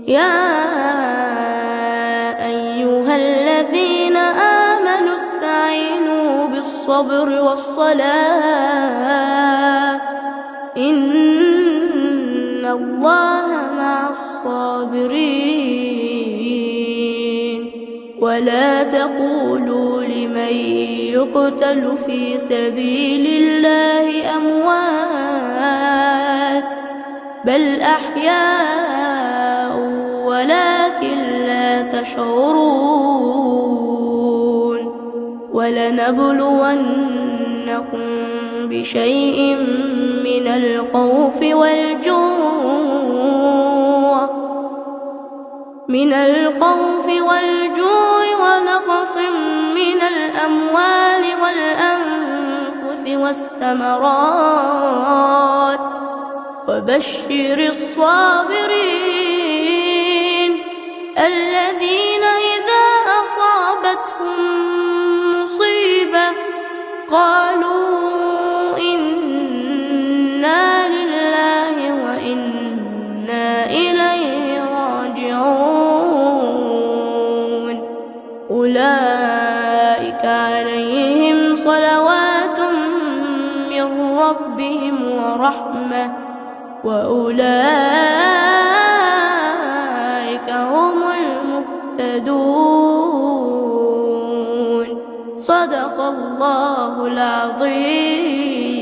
يا أيها الذين آمنوا استعينوا بالصبر والصلاة إن الله مع الصابرين. ولا تقولوا لمن يقتل في سبيل الله أموات بل أحياء ولكن لا تشعرون. ولنبلونكم بشيء من الخوف والجوع ونقص من الأموال والأنفس والثمرات وبشر الصابرين الذين إذا أصابتهم مصيبة قالوا إنا لله وإنا إليه راجعون. أولئك عليهم صلوات من ربهم ورحمة وأولئك هم المهتدون. صدق الله العظيم.